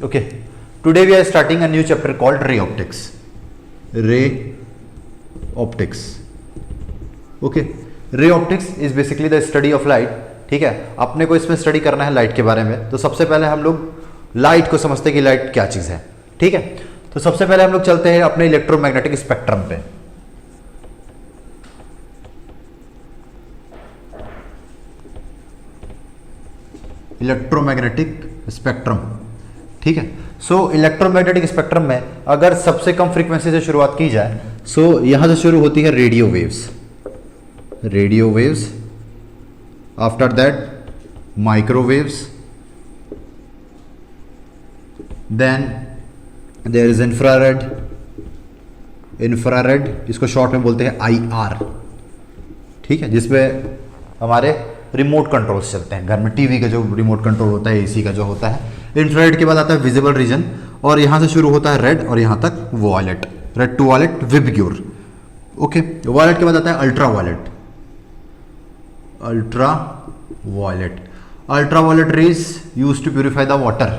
Okay, today we are starting a new chapter called ray optics. Ray optics. Okay, ray optics is basically the study of light. ठीक है, अपने को इसमें study करना है light के बारे में। तो सबसे पहले हम लोग लाइट को समझते हैं कि लाइट क्या चीज है। ठीक है, तो सबसे पहले हम लोग चलते हैं अपने इलेक्ट्रोमैग्नेटिक स्पेक्ट्रम पे। Electromagnetic spectrum. ठीक है, सो इलेक्ट्रोमैग्नेटिक स्पेक्ट्रम में अगर सबसे कम फ्रीक्वेंसी से शुरुआत की जाए, सो यहां से शुरू होती है radio waves. Radio waves, after that microwaves, then there is infrared. Infrared इसको शॉर्ट में बोलते हैं IR। ठीक है, जिसमें हमारे रिमोट कंट्रोल्स चलते हैं घर में। टीवी का जो रिमोट कंट्रोल होता है, एसी का जो होता है। इंफ्रारेड के बाद आता है विजिबल रीजन, और यहां से शुरू होता है रेड और यहां तक violet. Red to violet, VIBGYOR. Okay, violet के बाद आता है ultra violet. Ultra violet, ultra violet rays use to purify the water.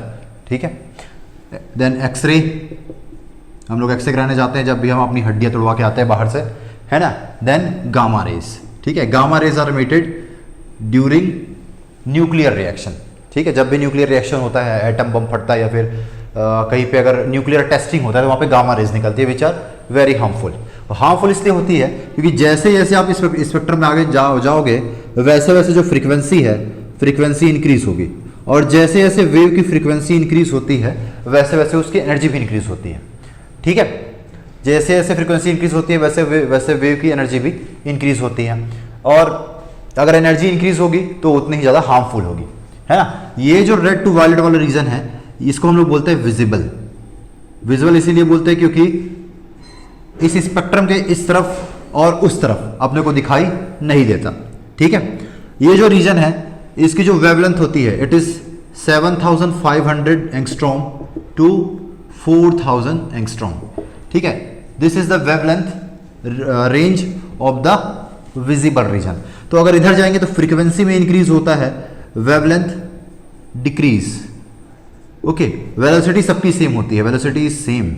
ठीक है, देन एक्सरे, हम लोग एक्सरे कराने जाते हैं जब भी हम अपनी हड्डियां तोड़वा के आते हैं बाहर से, है ना। Then gamma rays. ठीक है, gamma rays are emitted during nuclear reaction. ठीक है, जब भी न्यूक्लियर रिएक्शन होता है, एटम बम फटता है या फिर कहीं पे अगर न्यूक्लियर टेस्टिंग होता है, तो वहाँ पे गामा रेज निकलती है, which are very harmful. Harmful इसलिए होती है क्योंकि जैसे जैसे आप इस स्पेक्ट्रम में आगे जाओगे, वैसे वैसे जो फ्रीक्वेंसी है, फ्रीक्वेंसी इंक्रीज होगी, और जैसे जैसे वेव की फ्रीक्वेंसी इंक्रीज होती है, वैसे वैसे उसकी एनर्जी भी इंक्रीज होती है। ठीक है, जैसे जैसे फ्रीक्वेंसी इंक्रीज होती है, वैसे वेव की एनर्जी भी इंक्रीज होती है, और अगर एनर्जी इंक्रीज होगी तो उतनी ही ज़्यादा हार्मफुल होगी, है ना। ये जो रेड टू वायलेट वाला रीजन है, इसको हम लोग बोलते हैं विजिबल। विजिबल इसीलिए बोलते हैं क्योंकि इस स्पेक्ट्रम के इस तरफ और उस तरफ अपने को दिखाई नहीं देता। ठीक है, ये जो रीजन है, इसकी जो वेवलेंथ होती है, it is 7500 angstrom to 4000 angstrom. ठीक है, this is the wavelength range of the visible region. तो अगर इधर जाएंगे तो फ्रीक्वेंसी में इंक्रीज होता है, वेवलेंथ डिक्रीज। ओके, वेलोसिटी सबकी सेम होती है, velocity is same,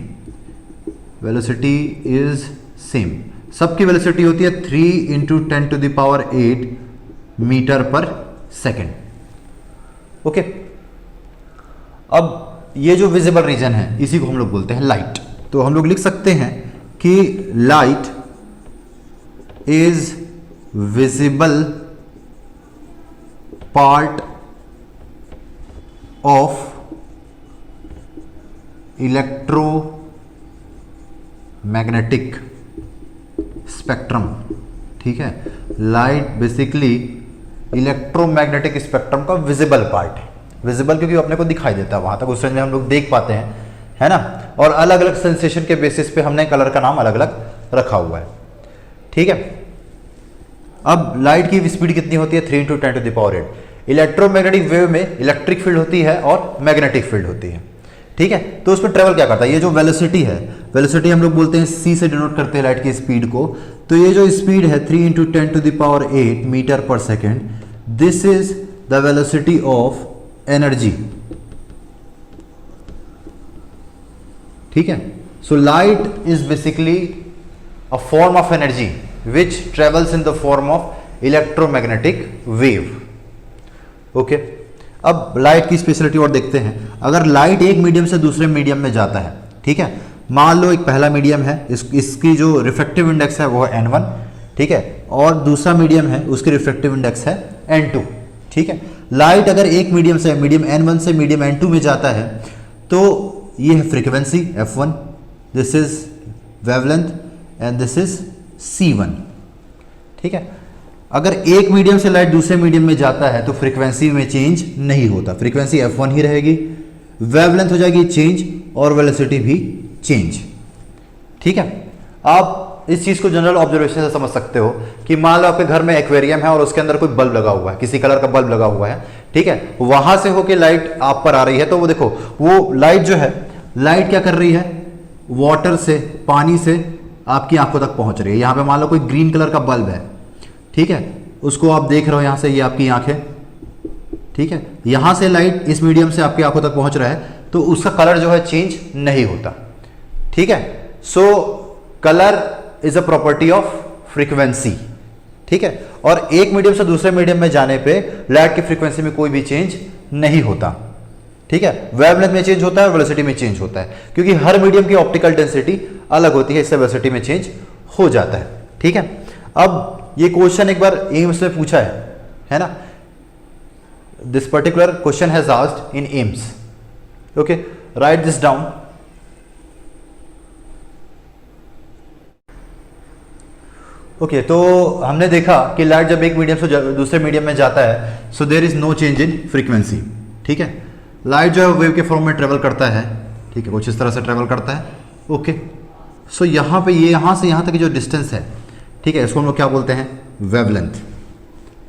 velocity is same, सबकी वेलोसिटी होती है 3 × 10⁸ मीटर पर सेकेंड। ओके, अब ये जो विजिबल रीजन है, इसी को हम लोग बोलते हैं लाइट। तो हम लोग लिख सकते हैं कि light is visible part of electromagnetic spectrum. ठीक है, लाइट बेसिकली इलेक्ट्रोमैग्नेटिक स्पेक्ट्रम का विजिबल पार्ट है। विजिबल क्योंकि अपने को दिखाई देता है, वहां तक उस रेंज में हम लोग देख पाते हैं, है ना। और अलग अलग सेंसेशन के बेसिस पे हमने कलर का नाम अलग अलग रखा हुआ है। ठीक है, अब लाइट की स्पीड कितनी होती है? 3 × 10⁸। इलेक्ट्रोमैग्नेटिक वेव में इलेक्ट्रिक फील्ड होती है और मैग्नेटिक फील्ड होती है। ठीक है, तो उसमें ट्रेवल क्या करता है? ये जो वेलोसिटी है, वेलोसिटी हम लोग बोलते हैं c से डिनोट करते हैं लाइट की स्पीड को। तो ये जो स्पीड है 3 × 10⁸ मीटर पर second, this is the velocity of energy. ठीक है, so light is basically a form of energy which travels in the form of electromagnetic wave. Okay, अब लाइट की स्पेशलिटी और देखते हैं। अगर लाइट एक मीडियम से दूसरे मीडियम में जाता है, ठीक है, मान लो एक पहला मीडियम है, इसकी जो रिफ्रैक्टिव इंडेक्स है वो है N1, ठीक है, और दूसरा मीडियम है, उसकी रिफ्रैक्टिव इंडेक्स है N2। ठीक है, लाइट अगर एक मीडियम से, मीडियम N1 से मीडियम N2 में जाता है, तो ये है frequency F1, this is wavelength and this is C1। ठीक है, अगर एक मीडियम से लाइट दूसरे मीडियम में जाता है तो फ्रीक्वेंसी में चेंज नहीं होता, फ्रीक्वेंसी F1 ही रहेगी, वेवलेंथ हो जाएगी चेंज और वेलोसिटी भी चेंज। ठीक है, आप इस चीज को जनरल ऑब्जर्वेशन से समझ सकते हो कि मान लो आपके घर में एक्वेरियम है और उसके अंदर कोई बल्ब लगा हुआ है, किसी कलर का बल्ब लगा हुआ है। ठीक है, वहां से होके लाइट आप पर आ रही है, तो वो देखो, वो लाइट जो है, लाइट क्या कर रही है? वाटर से, पानी से आपकी आंखों तक पहुंच रही है। यहां पे मान लो कोई ग्रीन कलर का बल्ब है, ठीक है, उसको आप देख रहे हो यहां से, ये आपकी आंख है। ठीक है, यहां से लाइट इस मीडियम से आपकी आंखों तक पहुंच रहा है, तो उसका कलर जो है चेंज नहीं होता, ठीक है। So colour is a property of frequency, ठीक है। और एक मीडियम से दूसरे मीडियम में जाने पे लाइट की फ्रीक्वेंसी में कोई भी चेंज नहीं होता, ठीक है। वेवलेंथ में चेंज होता है और वेलोसिटी में चेंज होता है, क्योंकि हर मीडियम की ऑप्टिकल डेंसिटी अलग होती है, इससे वेलोसिटी में चेंज हो जाता है, ठीक है। अब ये क्वेश्चन एक बार एम्स में पूछा है ना। This particular question has asked in AIIMS, okay, write this down. Okay, तो हमने देखा कि लाइट जब एक मीडियम से दूसरे मीडियम में जाता है, so there is no change in frequency, ठीक है। लाइट जो है वेव के फॉर्म में ट्रेवल करता है, ठीक है, कुछ इस तरह से ट्रेवल करता है, ओके। सो यहाँ पे ये यहाँ से यहाँ तक की जो डिस्टेंस है, ठीक है, इसको हम लोग क्या बोलते हैं, वेवलेंथ,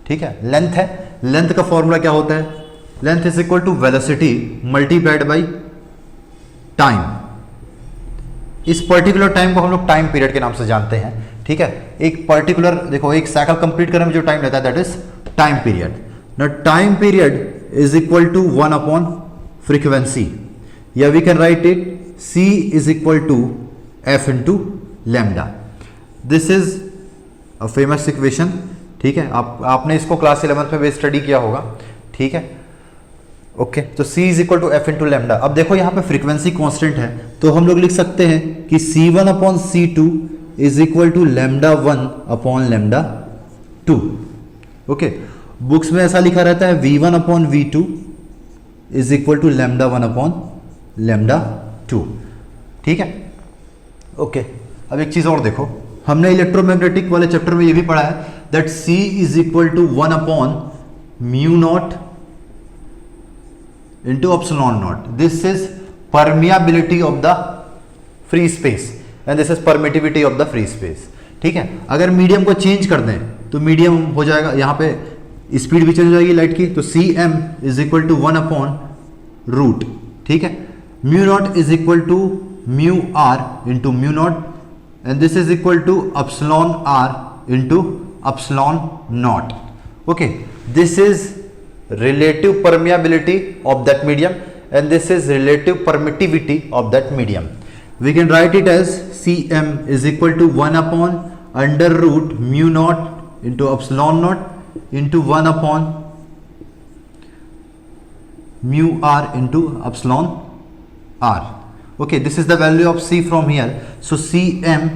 ठीक है। लेंथ है, लेंथ का फॉर्मूला क्या होता है, length is equal to velocity multiplied by time. इस पर्टिकुलर टाइम को हम लोग टाइम पीरियड के नाम से जानते हैं, ठीक है। एक पर्टिकुलर देखो, एक साइकिल कंप्लीट करने में जो टाइम लेता है that is time period. Now time period is equal to 1 upon frequency, या we can write it c is equal to f into lambda. This is a famous equation, ठीक है। आपने इसको क्लास 11th में भी study किया होगा, ठीक है, ओके। तो c is equal to f into lambda. अब देखो यहाँ पे फ्रीक्वेंसी कांस्टेंट है, तो हम लोग लिख सकते हैं कि c1 upon c2 is equal to lambda 1 upon lambda 2, okay. Books में ऐसा लिखा रहता है v1 upon v2 is equal to lambda 1 upon lambda 2, ठीक है, ओके। अब एक चीज और देखो, हमने इलेक्ट्रोमैग्नेटिक वाले चैप्टर में ये भी पढ़ा है that c is equal to 1 upon mu naught into epsilon naught. This is permeability of the free space and this is permittivity of the free space, ठीक है। अगर मीडियम को चेंज कर दें तो मीडियम हो जाएगा, यहाँ पे स्पीड भी चेंज हो जाएगी लाइट की, तो cm is equal to 1 upon root, ठीक है। Mu naught is equal to mu r into mu naught and this is equal to epsilon r into epsilon naught, okay. This is relative permeability of that medium and this is relative permittivity of that medium. We can write it as cm is equal to 1 upon under root mu naught into epsilon naught into 1 upon mu r into epsilon r, okay. This is the value of c from here, so cm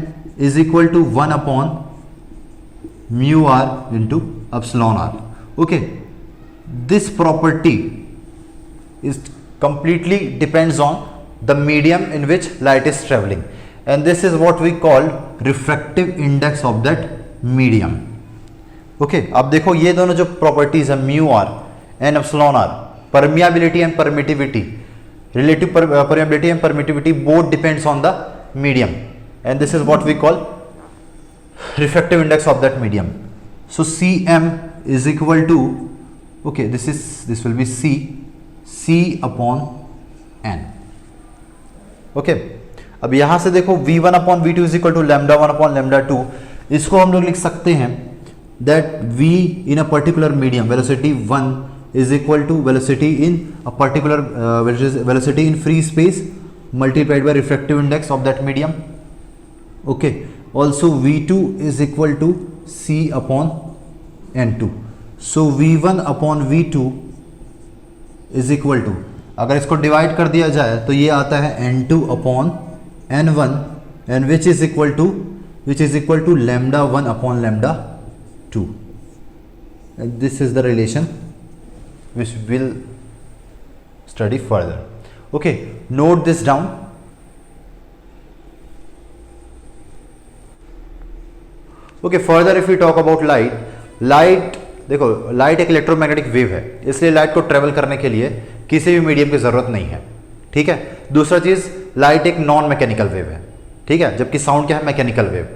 is equal to 1 upon mu r into epsilon r, okay. This property is completely depends on the medium in which light is traveling and this is what we call refractive index of that medium, okay. अब देखो ये दोनों जो properties है mu r and epsilon r, permeability and permittivity, relative permeability and permittivity both depends on the medium and this is what we call refractive index of that medium. So cm is equal to, okay, this will be c upon n, okay. अब यहां से देखो v1 upon v2 is equal to lambda 1 upon lambda 2, इसको हम लोग लिख सकते हैं that v in a particular medium velocity 1 is equal to velocity in a particular velocity in free space multiplied by refractive index of that medium, okay. Also v2 is equal to c upon n2. So v1 upon v2 is equal to, अगर इसको divide कर दिया जाए तो ये आता है n2 upon n1 and which is equal to lambda 1 upon lambda 2. This is the relation which will study further, okay. Note this down. Okay, further if you talk about light, देखो light एक electromagnetic wave है, इसलिए light को travel करने के लिए किसी भी मीडियम की जरूरत नहीं है, ठीक है. दूसरा चीज, लाइट एक नॉन मैकेनिकल वेव है, ठीक है, जबकि साउंड क्या है, मैकेनिकल वेव.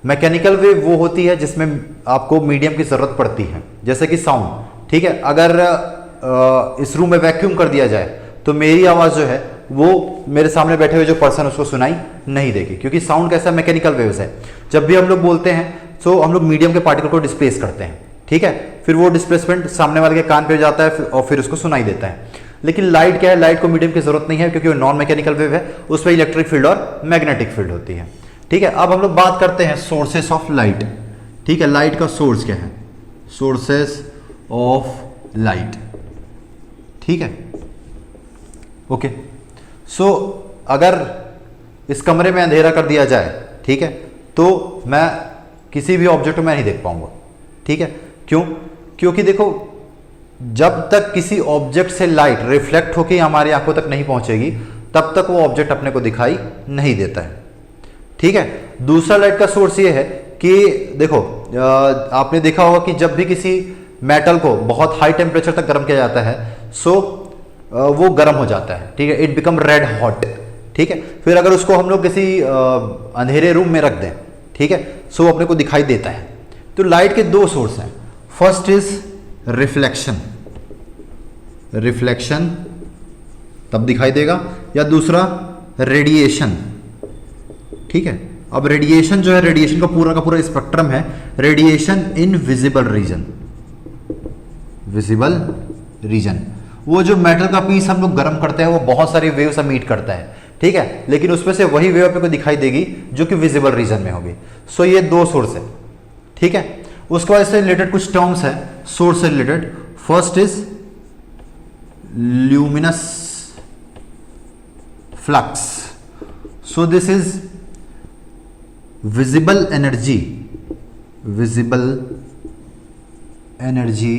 मैकेनिकल वेव वो होती है जिसमें आपको मीडियम की जरूरत पड़ती है, जैसे कि साउंड, ठीक है. अगर इस रूम में वैक्यूम कर दिया जाए तो मेरी आवाज जो है वो मेरे सामने बैठे हुए जो पर्सन उसको सुनाई नहीं देगी, क्योंकि साउंड कैसा मैकेनिकल वेव्स है. जब भी हम लोग बोलते हैं तो हम लोग मीडियम के पार्टिकल को डिस्प्लेस करते हैं, ठीक है, फिर वो डिस्प्लेसमेंट सामने वाले के कान पे जाता है और फिर उसको सुनाई देता है. लेकिन लाइट क्या है, लाइट को मीडियम की जरूरत नहीं है क्योंकि वो नॉन मैकेनिकल वेव है, उसमें इलेक्ट्रिक फील्ड और मैग्नेटिक फील्ड होती है। ठीक है, अब हम लोग बात करते हैं सोर्सेस ऑफ लाइट। ठीक है, लाइट का सोर्स क्या है, सोर्सेस ऑफ लाइट। ठीक है, ओके। सो अगर इस कमरे में अंधेरा कर दिया जाए, ठीक है, तो मैं किसी भी ऑब्जेक्ट को मैं नहीं देख पाऊंगा। ठीक है, क्यों? क्योंकि देखो, जब तक किसी ऑब्जेक्ट से लाइट रिफ्लेक्ट होकर हमारी आंखों तक नहीं पहुंचेगी तब तक वो ऑब्जेक्ट अपने को दिखाई नहीं देता है। ठीक है, दूसरा लाइट का सोर्स ये है कि देखो, आपने देखा होगा कि जब भी किसी मेटल को बहुत हाई टेम्परेचर तक गर्म किया जाता है, सो वो गर्म हो जाता है। ठीक है, इट बिकम रेड हॉट। ठीक है, फिर अगर उसको हम लोग किसी अंधेरे रूम में रख दें, ठीक है, सो अपने को दिखाई देता है। तो लाइट के दो सोर्स हैं, फर्स्ट इज रिफ्लेक्शन, रिफ्लेक्शन तब दिखाई देगा, या दूसरा रेडिएशन। ठीक है, अब रेडिएशन जो है, रेडिएशन का पूरा स्पेक्ट्रम है, radiation in visible region, visible region. वो जो मेटल का पीस हम लोग गर्म करते हैं वो बहुत सारी वेव्स एमिट करता है। ठीक है, लेकिन उसमें से वही वेव आपको दिखाई देगी जो कि विजिबल रीजन में होगी। सो ये दो सोर्स है। ठीक है, उसके बाद इससे रिलेटेड कुछ टर्म्स है सोर्स से related. First is luminous flux. So this is visible energy, visible energy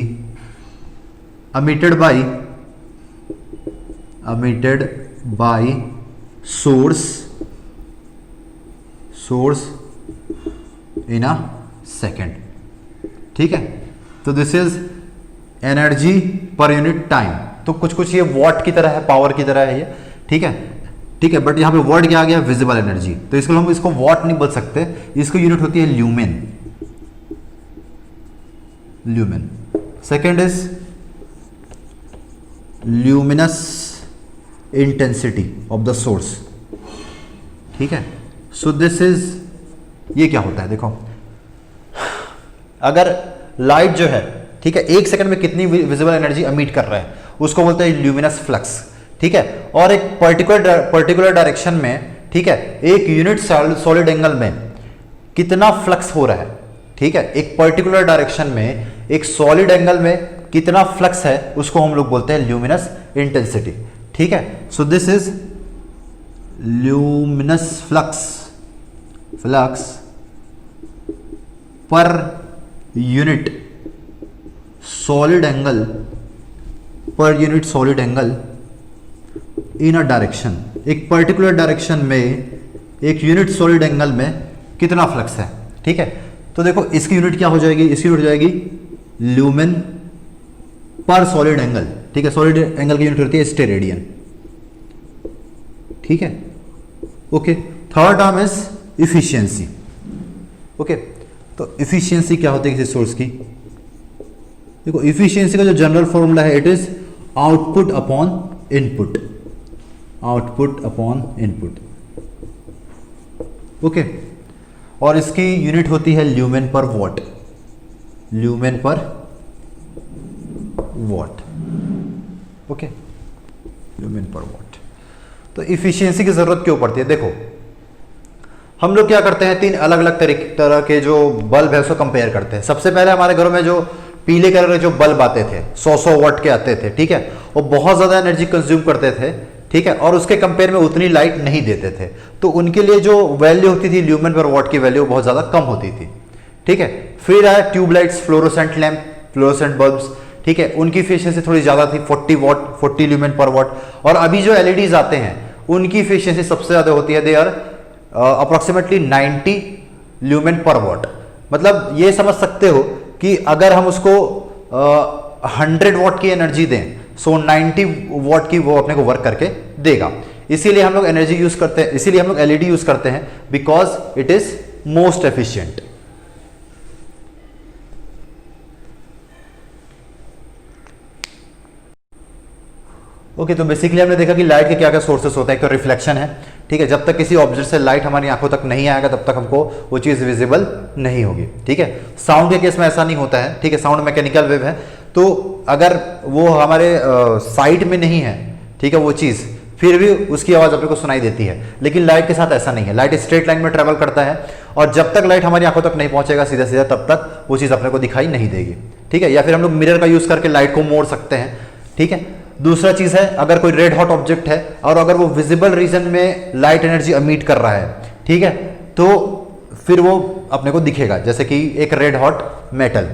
emitted by source in a second। ठीक है, तो this is energy per unit time. तो कुछ ये वॉट की तरह है, पावर की तरह है ये। ठीक है, ठीक है, बट यहां पे वर्ड क्या आ गया, विजिबल एनर्जी। तो इसको हम इसको वॉट नहीं बोल सकते, इसको यूनिट होती है lumen, lumen. Second is luminous intensity of the source. ठीक है, सो दिस इज, ये क्या होता है, देखो, अगर लाइट जो है, ठीक है, एक सेकंड में कितनी विजिबल एनर्जी एमिट कर रहा है उसको बोलते हैं ल्यूमिनस फ्लक्स। ठीक है, और एक पर्टिकुलर डायरेक्शन में, ठीक है, एक यूनिट सॉलिड एंगल में कितना फ्लक्स हो रहा है। ठीक है, एक पर्टिकुलर डायरेक्शन में एक सॉलिड एंगल में कितना फ्लक्स है उसको हम लोग बोलते हैं ल्यूमिनस इंटेंसिटी। ठीक है, so this is luminous flux, flux per unit solid angle, per unit solid angle in a direction. एक पर्टिकुलर डायरेक्शन में एक यूनिट सॉलिड एंगल में कितना फ्लक्स है। ठीक है, तो देखो इसकी यूनिट क्या हो जाएगी, इसकी यूनिट हो जाएगी ल्यूमेन पर सॉलिड एंगल। ठीक है, सॉलिड एंगल की यूनिट होती है स्टेरेडियन। ठीक है, okay. Third term is efficiency. Okay, तो इफिशियंसी क्या होती है किसी सोर्स की, देखो इफिशियंसी का जो जनरल फॉर्मूला है, it is output upon input, output upon input. Okay, और इसकी यूनिट होती है lumen per what, lumen per what. Okay, lumen per what. तो इफिशियंसी की जरूरत क्यों पड़ती है, देखो हम लोग क्या करते हैं, तीन अलग अलग तरह के जो बल्ब है उसको कंपेयर करते हैं। सबसे पहले हमारे घरों में जो पीले कलर के जो बल्ब आते थे 100 वाट के आते थे। ठीक है, वो बहुत ज्यादा एनर्जी कंज्यूम करते थे। ठीक है, और उसके कंपेयर में उतनी लाइट नहीं देते थे, तो उनके लिए जो वैल्यू होती थी ल्यूमेन पर वॉट की वैल्यू बहुत ज्यादा कम होती थी। ठीक है, फिर आया tubelights, fluorescent lamp, fluorescent bulbs. ठीक है, उनकी एफिशिएंसी थोड़ी ज्यादा थी, 40 वॉट, 40 ल्यूमेन पर वॉट। और अभी जो एलईडीज आते हैं उनकी एफिशिएंसी सबसे ज्यादा होती है, they are approximately 90 lumen per watt. मतलब ये समझ सकते हो कि अगर हम उसको 100 वॉट की एनर्जी दें, सो 90 वॉट की वो अपने को वर्क करके देगा। इसीलिए हम लोग एनर्जी यूज करते हैं, इसीलिए हम लोग एलईडी यूज करते हैं, because it is most efficient. Okay, तो बेसिकली हमने देखा कि लाइट के क्या क्या सोर्सेस होते हैं। एक तो रिफ्लेक्शन है। ठीक है, जब तक किसी ऑब्जेक्ट से लाइट हमारी आंखों तक नहीं आएगा तब तक हमको वो चीज विजिबल नहीं होगी। ठीक है, साउंड के केस में ऐसा नहीं होता है। ठीक है, साउंड मैकेनिकल वेव है, तो अगर वो हमारे साइड में नहीं है, ठीक है, वो चीज़, फिर भी उसकी आवाज़ अपने को सुनाई देती है। लेकिन लाइट के साथ ऐसा नहीं है, लाइट स्ट्रेट लाइन में ट्रेवल करता है और जब तक लाइट हमारी आंखों तक नहीं पहुंचेगा सीधा सीधा, तब तक वो चीज़ अपने को दिखाई नहीं देगी, ठीक है। या फिर हम लोग मिरर का यूज़ करके लाइट को मोड़ सकते हैं, ठीक है। दूसरा चीज़ है, अगर कोई रेड हॉट ऑब्जेक्ट है और अगर वो विजिबल रीजन में लाइट एनर्जी अमीट कर रहा है, ठीक है, तो फिर वो अपने को दिखेगा, जैसे कि एक रेड हॉट मेटल,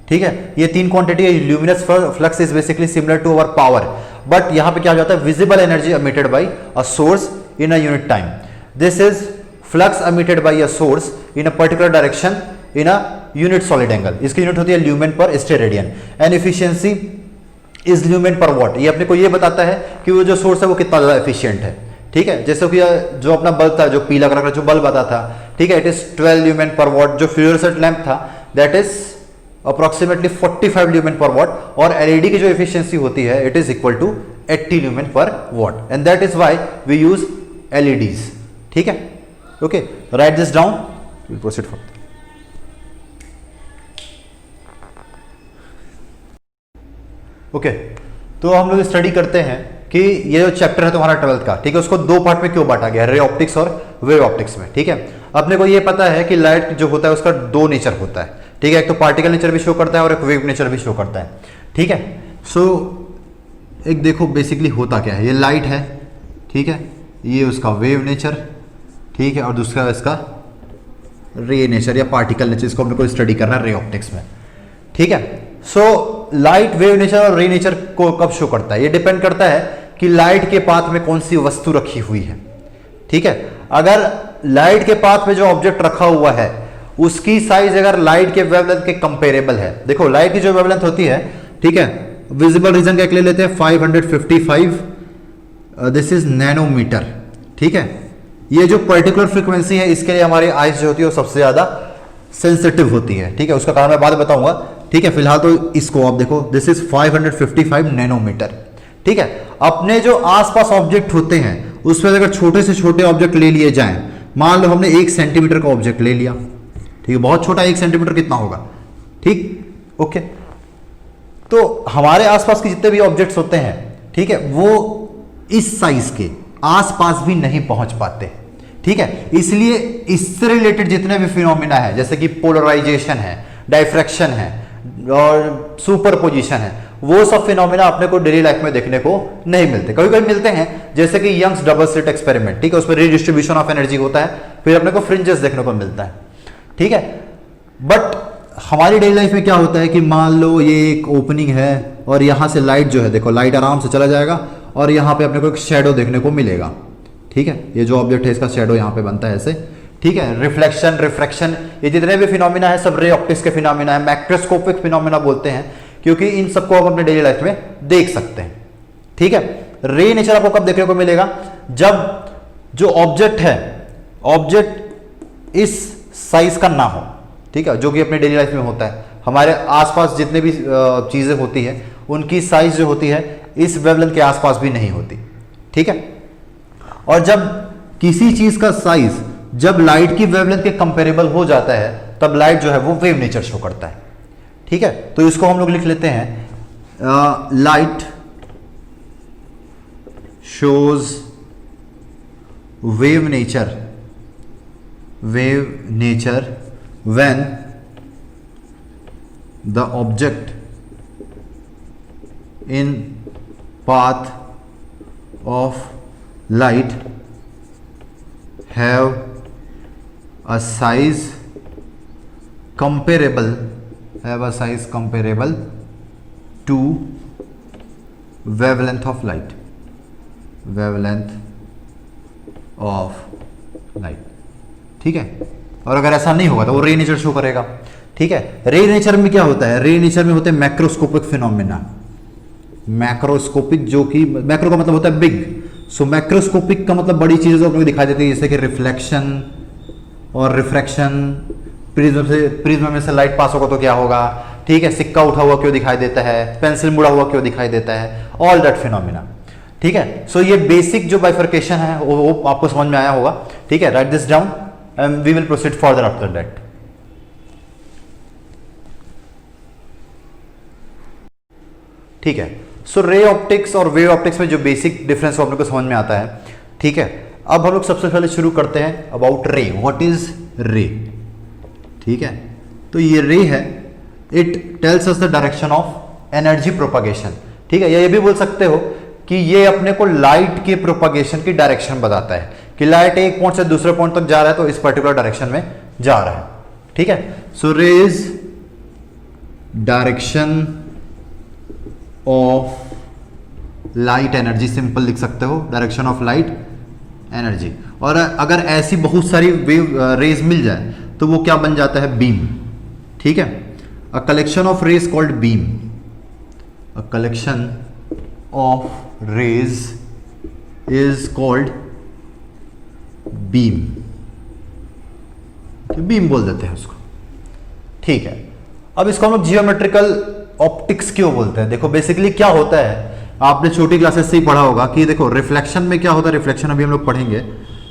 ठीक है। ये तीन क्वांटिटी है। Luminous flux is basically similar to our power, but यहां पे क्या हो जाता है, visible energy emitted by a source in a unit time. This is flux emitted by a source in a particular direction in a unit solid angle. इसकी unit होती है lumen per steradian and efficiency is lumen per watt. ये अपने को ये बताता है कि वो जो सोर्स है वो कितना ज्यादा एफिशिएंट है, ठीक है। जैसे कि जो अपना बल्ब था, जो पीला कलर का जो बल्ब आता था, ठीक है, it is 12 lumen per watt. जो फ्लोरोसेंट लैंप था that is approximately 45 lumen per watt, और एलईडी की जो एफिशिएंसी होती है it is equal to 80 lumen per watt, and that is why we use LEDs, ठीक है। Okay, write this down, we proceed for. Okay, तो हम लोग स्टडी करते हैं कि ये जो चैप्टर है तुम्हारा 12th का, ठीक है, उसको दो पार्ट में क्यों बांटा गया, रे ऑप्टिक्स और वेव ऑप्टिक्स में, ठीक है। अपने को ये पता है कि लाइट जो होता है उसका दो नेचर होता है, ठीक है, एक तो पार्टिकल नेचर भी शो करता है और एक वेव नेचर भी शो करता है, ठीक है। सो एक देखो बेसिकली होता क्या है, ये लाइट है, ठीक है, ये उसका वेव नेचर, ठीक है, और दूसरा इसका रे नेचर या पार्टिकल नेचर, इसको अपने को स्टडी करना है रे ऑप्टिक्स में, ठीक है। सो लाइट, वेव नेचर और रे नेचर को कब शो करता है, ये डिपेंड करता है कि लाइट के पाथ में कौन सी वस्तु रखी हुई है, ठीक है। अगर लाइट के पाथ में जो ऑब्जेक्ट रखा हुआ है उसकी साइज अगर लाइट के वेवलेंथ के कंपेरेबल है, देखो लाइट की जो वेवलेंथ होती है, ठीक है, विजिबल रीजन का एक ले लेते हैं 555, दिस इज नैनोमीटर, ठीक है। ये जो पर्टिकुलर फ्रीक्वेंसी है इसके लिए हमारी आइज जो होती है वो सबसे ज्यादा सेंसिटिव होती है, ठीक है, उसका कारण मैं बाद में बताऊंगा, ठीक है। फिलहाल तो इसको आप देखो, दिस इज 555 नैनोमीटर, ठीक है। अपने जो आसपास ऑब्जेक्ट होते हैं उसमें अगर छोटे से छोटे ऑब्जेक्ट ले लिए जाएं, मान लो हमने 1 सेंटीमीटर का ऑब्जेक्ट ले लिया, ठीक है, बहुत छोटा, 1 सेंटीमीटर कितना होगा, ठीक, ओके। तो हमारे आसपास के जितने भी ऑब्जेक्ट्स होते हैं, ठीक है, वो इस साइज के आसपास भी नहीं पहुंच पाते, ठीक है। इसलिए इससे रिलेटेड जितने भी फिनोमिना है, जैसे कि पोलराइजेशन है, डाइफ्रैक्शन है और सुपरपोजिशन है, वो सब फिनोमिना अपने को डेली लाइफ में देखने को नहीं मिलते। कभी कभी मिलते हैं, जैसे कि यंग्स डबल स्लिट एक्सपेरिमेंट, ठीक है, उसमें रीडिस्ट्रीब्यूशन ऑफ एनर्जी होता है, फिर अपने को फ्रिंजेस देखने को मिलता है, ठीक है। बट हमारी डेली लाइफ में क्या होता है कि मान लो ये एक ओपनिंग है और यहां से लाइट जो है, देखो लाइट आराम से चला जाएगा और यहां पे अपने को एक शेडो देखने को मिलेगा, ठीक है। ये जो ऑब्जेक्ट है इसका शेडो यहां पे बनता है ऐसे, ठीक है। रिफ्लेक्शन, रिफ्रैक्शन, ये जितने भी फिनोमिना है सब रे ऑप्टिक्स के फिनोमिना है, मैक्रोस्कोपिक फिनोमिना बोलते हैं, क्योंकि इन सबको आप अपने डेली लाइफ में देख सकते हैं, ठीक है। रे नेचर आपको कब देखने को मिलेगा, जब जो ऑब्जेक्ट है, ऑब्जेक्ट इस साइज का ना हो, ठीक है, जो कि अपने डेली लाइफ में होता है। हमारे आसपास जितने भी चीजें होती है उनकी साइज जो होती है इस वेवलेंथ के आसपास भी नहीं होती, ठीक है। और जब किसी चीज का साइज जब लाइट की वेवलेंथ के कंपेरेबल हो जाता है तब लाइट जो है वो वेव नेचर शो करता है, ठीक है। तो इसको हम लोग लिख लेते हैं light shows wave nature when the object in path of light have a size comparable to wavelength of light, ठीक है। और अगर ऐसा नहीं होगा तो वो रे नेचर शो करेगा, ठीक है। रे नेचर में क्या होता है, रे नेचर में होते हैं मैक्रोस्कोपिक फिनोमिना, मैक्रोस्कोपिक, जो कि मैक्रो का मतलब होता है बिग, सो मैक्रोस्कोपिक का मतलब बड़ी चीजें जो अपने को दिखाई देती है, जैसे कि रिफ्लेक्शन और रिफ्रैक्शन, प्रिज्म में से लाइट पास होगा तो क्या होगा, ठीक है, सिक्का उठा हुआ क्यों दिखाई देता है, पेंसिल मुड़ा हुआ क्यों दिखाई देता है, ऑल दैट फिनोमिना, ठीक है। सो ये बेसिक जो बाइफर्केशन है वो आपको समझ में आया होगा, ठीक है। Right this down and we will proceed further after that. ठीक है। सो रे ऑप्टिक्स और वेव ऑप्टिक्स में जो बेसिक डिफरेंस वो अपने को समझ में आता है, ठीक है। अब हम लोग सबसे पहले शुरू करते हैं अबाउट रे। व्हाट इज रे, ठीक है। तो ये रे है, it tells us the direction of energy propagation, ठीक है। या ये भी बोल सकते हो कि ये अपने को लाइट के प्रोपागेशन की डायरेक्शन बताता है कि लाइट एक पॉइंट से दूसरे पॉइंट तक जा रहा है तो इस पर्टिकुलर डायरेक्शन में जा रहा है, ठीक है। सो रे is direction of light energy, simple लिख सकते हो, डायरेक्शन ऑफ लाइट एनर्जी। और अगर ऐसी बहुत सारी वेव रेज मिल जाए तो वो क्या बन जाता है, बीम, ठीक है। A collection of rays called beam, a collection of rays is called beam, beam बोल देते हैं उसको, ठीक है। अब इसको हम लोग जियोमेट्रिकल ऑप्टिक्स क्यों बोलते हैं? देखो बेसिकली क्या होता है, आपने छोटी क्लासेस से ही पढ़ा होगा कि देखो रिफ्लेक्शन में क्या होता है, रिफ्लेक्शन अभी हम लोग पढ़ेंगे।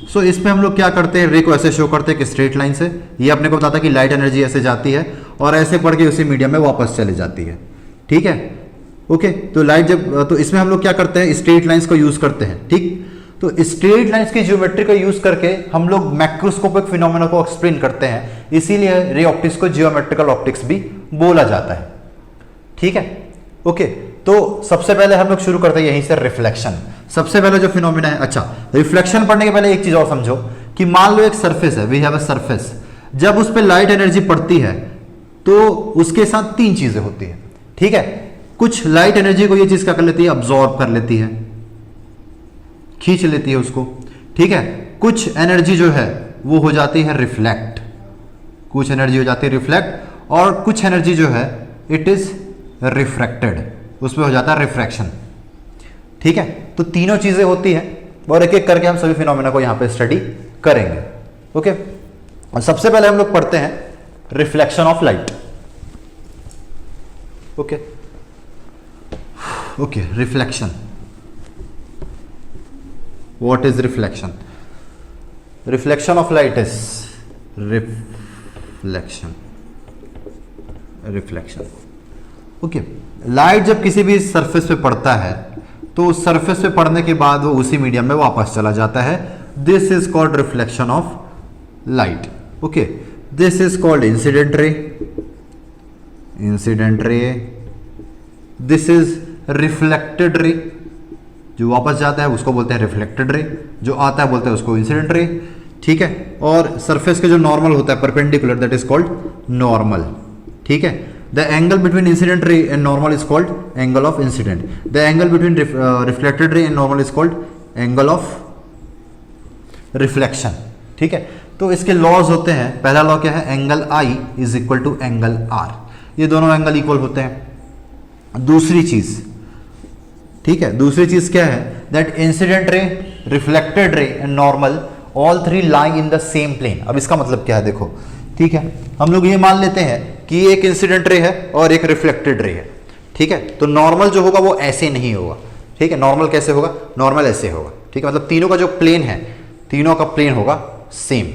सो इसमें हम लोग क्या करते हैं, रे को ऐसे शो करते हैं कि स्ट्रेट लाइन से, ये अपने को बताता है कि लाइट एनर्जी ऐसे जाती है और ऐसे पढ़ के उसी मीडियम में वापस चली जाती है, ठीक है, ओके। तो लाइट जब, तो इसमें हम लोग क्या करते हैं, स्ट्रेट लाइंस को यूज करते हैं, ठीक। तो स्ट्रेट लाइंस की ज्योमेट्री को यूज करके हम लोग मैक्रोस्कोपिक फिनोमेना को एक्सप्लेन करते हैं, इसीलिए रे ऑप्टिक्स को जियोमेट्रिकल ऑप्टिक्स भी बोला जाता है, ठीक है, ओके। तो सबसे पहले हम लोग शुरू करते हैं यहीं से, रिफ्लेक्शन। सबसे पहले जो फिनोमेना है, अच्छा रिफ्लेक्शन पढ़ने के पहले एक चीज और समझो कि मान लो एक सरफेस है, वी हैव अ सरफेस, जब उस पर लाइट एनर्जी पड़ती है तो उसके साथ तीन चीजें होती है, ठीक है। कुछ लाइट एनर्जी को ये चीज क्या कर लेती है, अब्सॉर्ब कर लेती है, खींच लेती है उसको, ठीक है। कुछ एनर्जी जो है वो हो जाती है रिफ्लेक्ट, कुछ एनर्जी हो जाती है रिफ्लेक्ट, और कुछ एनर्जी जो है इट इज रिफ्रैक्टेड, उसमें हो जाता है रिफ्रैक्शन, ठीक है। तो तीनों चीजें होती हैं और एक एक करके हम सभी फिनोमेना को यहां पे स्टडी करेंगे, ओके। और सबसे पहले हम लोग पढ़ते हैं reflection of light, okay okay. Reflection, what is reflection? Reflection of light is reflection, okay. Light जब किसी भी सरफेस पे पड़ता है तो उस सरफेस पे पड़ने के बाद वो उसी मीडियम में वापस चला जाता है, this is called reflection of light, okay. This is called incident ray, this is reflected ray, जो वापस जाता है उसको बोलते हैं रिफ्लेक्टेड रे, जो आता है बोलते हैं उसको इंसिडेंट रे, ठीक है। और सरफेस के जो नॉर्मल होता है perpendicular, that is called normal, ठीक है। The angle between incident ray and normal is called angle of incident. The angle between reflected ray and normal is called angle of reflection, ठीक है। तो इसके लॉज होते हैं, पहला लॉ क्या है, angle I is equal to angle R, ये दोनों एंगल इक्वल होते हैं। दूसरी चीज, ठीक है, दूसरी चीज क्या है, that incident ray, reflected ray and normal all three lie in the same plane. अब इसका मतलब क्या है, देखो, ठीक है, हम लोग ये मान लेते हैं कि एक इंसिडेंट रे है और एक रिफ्लेक्टेड रे है, ठीक है। तो नॉर्मल जो होगा वो ऐसे नहीं होगा, ठीक है। नॉर्मल कैसे होगा, नॉर्मल ऐसे होगा, ठीक है। मतलब तीनों का जो प्लेन है, तीनों का प्लेन होगा सेम,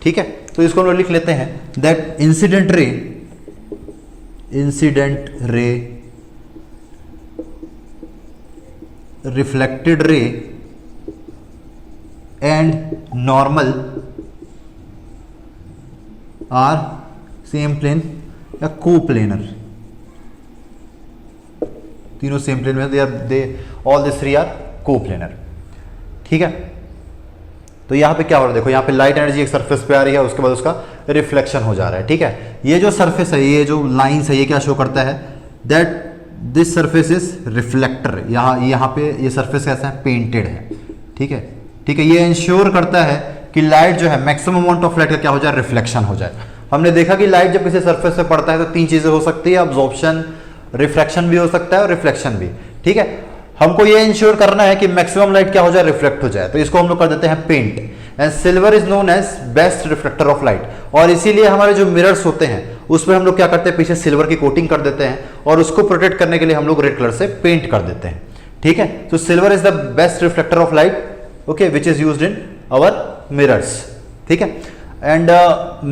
ठीक है। तो इसको हम लोग लिख लेते हैं that incident ray, reflected ray and normal are same plane या कोप्लेनर, तीनों सेम प्लेन में, they all this three are coplanar, ठीक है। तो यहां पे क्या हो रहा है, देखो यहां पे लाइट एनर्जी एक सरफेस पे आ रही है, उसके बाद उसका रिफ्लेक्शन हो जा रहा है, ठीक है। ये जो सरफेस है, ये जो लाइंस है, ये क्या शो करता है, that this surface is reflector, यहाँ पे ये सरफेस कैसा है, पेंटेड है, ठीक है, ठीक है। ये इंश्योर करता है कि लाइट जो है मैक्सिमम अमाउंट ऑफ लाइट का क्या हो जाए, रिफ्लेक्शन हो जाए। हमने देखा कि लाइट जब किसी सरफेस पे पड़ता है तो तीन चीजें हो सकती है, अब्जॉर्प्शन, रिफ्रैक्शन भी हो सकता है और रिफ्लेक्शन भी, ठीक है। हमको ये इंश्योर करना है कि मैक्सिमम लाइट क्या हो जाए, रिफ्लेक्ट हो जाए, तो इसको हम लोग कर देते हैं paint. And silver is known as best reflector of light, और इसीलिए हमारे जो मिरर्स होते हैं उसमें हम लोग क्या करते हैं, पीछे सिल्वर की कोटिंग कर देते हैं और उसको प्रोटेक्ट करने के लिए हम लोग रेड कलर से पेंट कर देते हैं, ठीक है। तो silver is the best reflector of light, okay, which is used in our mirrors, ठीक है। And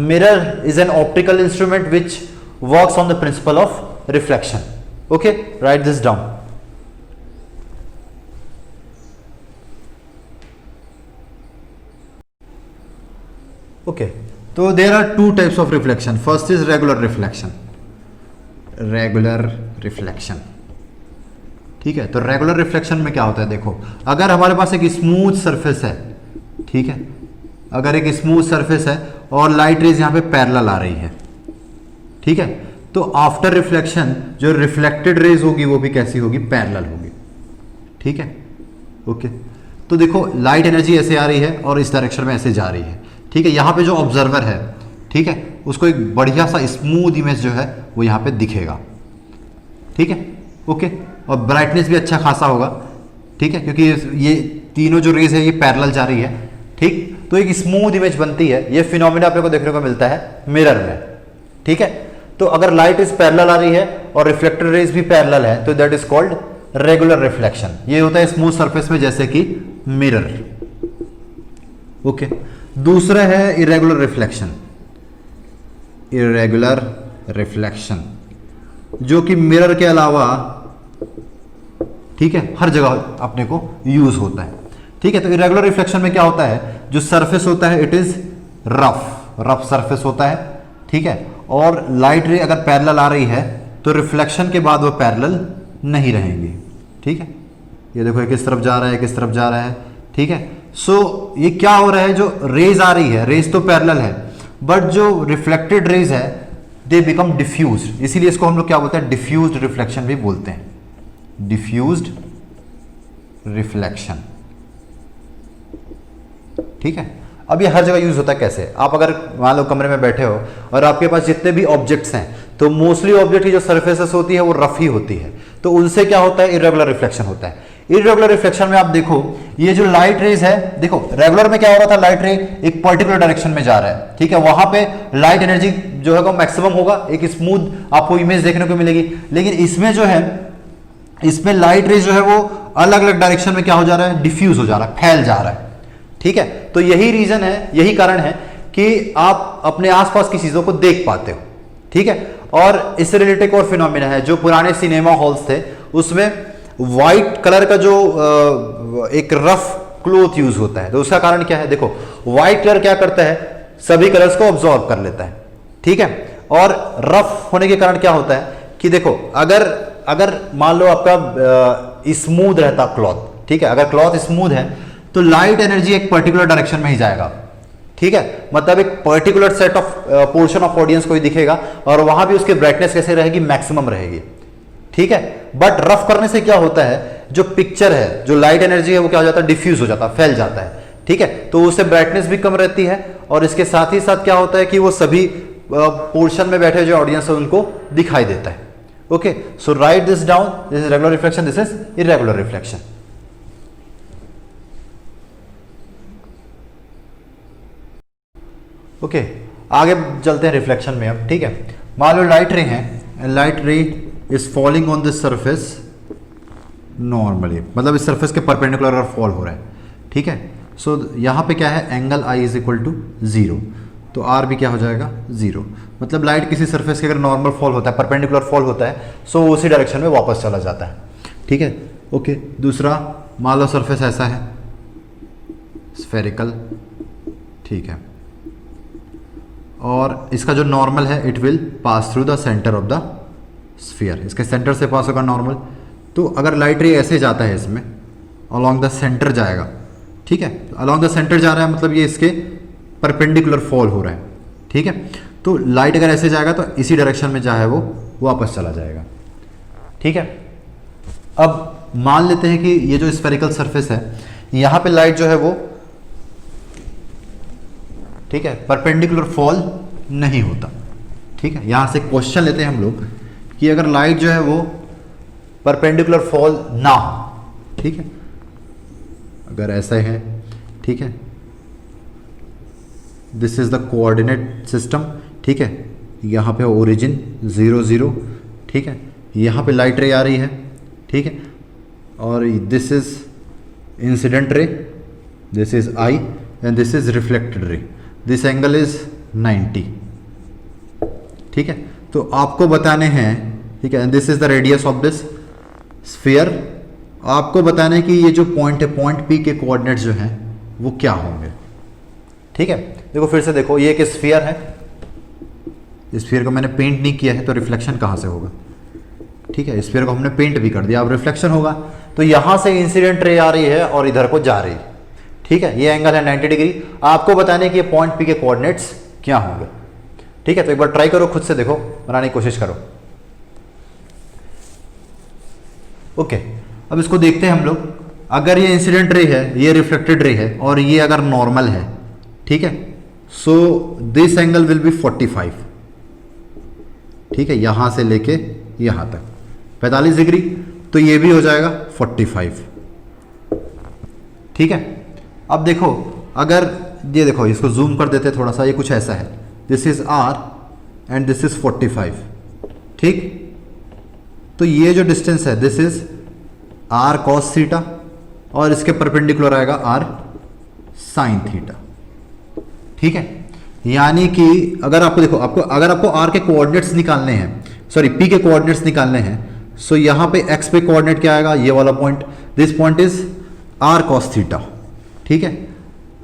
mirror is an optical instrument which works on the principle of reflection, okay, write this down. Okay, तो there are two types of reflection. First is regular reflection. Regular reflection, ठीक है. तो regular reflection में क्या होता है, देखो अगर हमारे पास एक स्मूथ सरफेस है, ठीक है, अगर एक स्मूथ सरफेस है और लाइट रेज यहां पे पैरेलल आ रही है, ठीक है, तो आफ्टर रिफ्लेक्शन जो रिफ्लेक्टेड रेज होगी वो भी कैसी होगी, पैरेलल होगी, ठीक है. ओके, तो देखो लाइट एनर्जी ऐसे आ रही है और इस डायरेक्शन में ऐसे जा रही है, ठीक है. यहां पे जो ऑब्जर्वर है, ठीक है, उसको एक बढ़िया सा स्मूथ इमेज जो है वो यहां पे दिखेगा, ठीक है. ओके, और ब्राइटनेस भी अच्छा खासा होगा, ठीक है, क्योंकि ये तीनों जो रेज है ये पैरेलल जा रही है, ठीक. तो एक स्मूथ इमेज बनती है. ये फिनोमिना अपने को देखने को मिलता है मिरर में, ठीक है. तो अगर लाइट इज पैरेलल आ रही है और रिफ्लेक्टेड रेज भी पैरेलल है तो that is called regular reflection. ये होता है स्मूथ सरफेस में जैसे कि मिरर. ओके, दूसरा है इरेगुलर रिफ्लेक्शन. इरेगुलर रिफ्लेक्शन जो कि मिरर के अलावा, ठीक है, हर जगह अपने को यूज होता है, ठीक है. तो इरेगुलर रिफ्लेक्शन में क्या होता है, जो सरफेस होता है इट इज रफ सरफेस होता है, ठीक है, और लाइट रे अगर पैरेलल आ रही है तो रिफ्लेक्शन के बाद वो पैरेलल नहीं रहेंगी, ठीक है. ये देखो एक इस तरफ जा रहा है, एक इस तरफ जा रहा है, ठीक है. सो ये क्या हो रहा है, जो रेज आ रही है, रेज तो पैरेलल है बट जो रिफ्लेक्टेड रेज है दे बिकम डिफ्यूज्ड. इसीलिए इसको हम लोग क्या बोलते हैं, डिफ्यूज्ड रिफ्लेक्शन भी बोलते हैं. डिफ्यूज्ड रिफ्लेक्शन, ठीक है. अब ये हर जगह यूज होता है. कैसे, आप अगर मान लो कमरे में बैठे हो और आपके पास जितने भी ऑब्जेक्ट्स हैं तो मोस्टली ऑब्जेक्ट की जो सरफेसेस होती है वो रफ ही होती है, तो उनसे क्या होता है, इरेगुलर रिफ्लेक्शन होता है. इरेगुलर रिफ्लेक्शन में आप देखो ये जो लाइट रेज है, देखो रेगुलर में क्या हो रहा था, लाइट रे एक पर्टिकुलर डायरेक्शन में जा रहा है, ठीक है, वहां पे लाइट एनर्जी जो है वो मैक्सिमम होगा, एक स्मूथ आपको इमेज देखने को मिलेगी. लेकिन इसमें जो है, इसमें लाइट रेज जो है वो अलग अलग डायरेक्शन में क्या हो जा रहा है, डिफ्यूज हो जा रहा है, फैल जा रहा है, ठीक है. तो यही रीजन है, यही कारण है कि आप अपने आसपास की चीजों को देख पाते हो, ठीक है. और इससे रिलेटेड एक और फिनोमिना है, जो पुराने सिनेमा हॉल्स थे उसमें व्हाइट कलर का जो एक रफ क्लोथ यूज होता है, तो उसका कारण क्या है, देखो व्हाइट कलर क्या करता है, सभी कलर्स को ऑब्जॉर्व कर लेता है, ठीक है. और रफ होने के कारण क्या होता है कि देखो अगर मान लो आपका स्मूथ रहता क्लॉथ, ठीक है, अगर क्लॉथ स्मूथ है तो लाइट एनर्जी एक पर्टिकुलर डायरेक्शन में ही जाएगा, ठीक है, मतलब एक particular set of portion of audience को ही दिखेगा और वहां भी उसकी ब्राइटनेस कैसे रहेगी, मैक्सिमम रहेगी, ठीक है. बट रफ करने से क्या होता है, जो पिक्चर है, जो लाइट एनर्जी है वो क्या हो जाता है, डिफ्यूज हो जाता है, फैल जाता है, ठीक है. तो उससे ब्राइटनेस भी कम रहती है और इसके साथ ही साथ क्या होता है कि वो सभी पोर्शन में बैठे जो ऑडियंस है उनको दिखाई देता है. Okay, so right this down, this is regular reflection, this is irregular reflection. Okay, आगे चलते हैं रिफ्लेक्शन में अब, ठीक है. मान लो लाइट रे है, लाइट रे is falling on this surface normally, मतलब इस सरफेस के परपेंडिकुलर फॉल हो रहा है, ठीक है. सो यहां पे क्या है, angle I is equal to 0, तो आर भी क्या हो जाएगा, 0. मतलब लाइट किसी सरफेस के अगर नॉर्मल फॉल होता है, परपेंडिकुलर फॉल होता है, सो उसी डायरेक्शन में वापस चला जाता है, ठीक है. ओके, दूसरा मान लो सरफेस ऐसा है, स्फेरिकल, ठीक है, और इसका जो नॉर्मल है it will pass through the centre of the sphere, इसके सेंटर से पास होगा नॉर्मल. तो अगर लाइट रे ऐसे जाता है, इसमें अलोंग द सेंटर जाएगा, ठीक है, अलोंग द सेंटर जा रहा है मतलब ये इसके परपेंडिकुलर फॉल हो रहा है, ठीक है. तो लाइट अगर ऐसे जाएगा तो इसी डायरेक्शन में चाहे वो वापस चला जाएगा, ठीक है. अब मान लेते हैं कि ये जो स्फेरिकल सरफेस है यहां पे लाइट जो है वो, ठीक है, परपेंडिकुलर फॉल नहीं होता, ठीक है. यहां से क्वेश्चन लेते हैं हम लोग कि अगर लाइट जो है वो परपेंडिकुलर फॉल ना हो, ठीक है, अगर ऐसा है, ठीक है, this is the coordinate system, ठीक है, यहां पे ओरिजिन 0 0, ठीक है, यहां पे लाइट रे आ रही है, ठीक है, और this is incident ray, this is I and this is reflected ray, this angle is 90, ठीक है. तो आपको बताने हैं ठीक है, and this is the radius of this sphere. आपको बताना है कि ये जो पॉइंट है, पॉइंट पी के कोऑर्डिनेट्स जो हैं वो क्या होंगे। ठीक है, देखो फिर से देखो, ये एक स्फीयर है, इस स्फीयर को मैंने पेंट नहीं किया है तो रिफ्लेक्शन कहाँ से होगा। ठीक है, स्फीयर को हमने पेंट भी कर दिया, अब रिफ्लेक्शन होगा। तो यहां से इंसिडेंट रे आ रही है और इधर को जा रही है। ठीक है, ये एंगल है 90 डिग्री। आपको बताने कि ये पॉइंट पी के कोऑर्डिनेट्स क्या होंगे। ठीक है, तो एक बार ट्राई करो, खुद से देखो, बनाने की कोशिश करो। ओके, अब इसको देखते हैं हम लोग। अगर ये इंसिडेंट रे है, ये रिफ्लेक्टेड रे है और ये अगर नॉर्मल है, ठीक है, so this angle will be 45। ठीक है, यहां से लेके यहां तक 45 डिग्री, तो ये भी हो जाएगा 45। ठीक है, अब देखो, अगर ये देखो, इसको जूम कर देते थोड़ा सा, ये कुछ ऐसा है, this is R and this is 45। ठीक, तो ये जो डिस्टेंस है this is R cos theta और इसके परपेंडिकुलर आएगा आर साइन थीटा। ठीक है, यानी कि अगर आपको देखो, अगर आपको आर के कोऑर्डिनेट्स निकालने हैं, सॉरी पी के कोऑर्डिनेट्स निकालने हैं, सो यहां पे एक्स पे कोऑर्डिनेट क्या आएगा, ये वाला point, this point is R cos theta. ठीक है,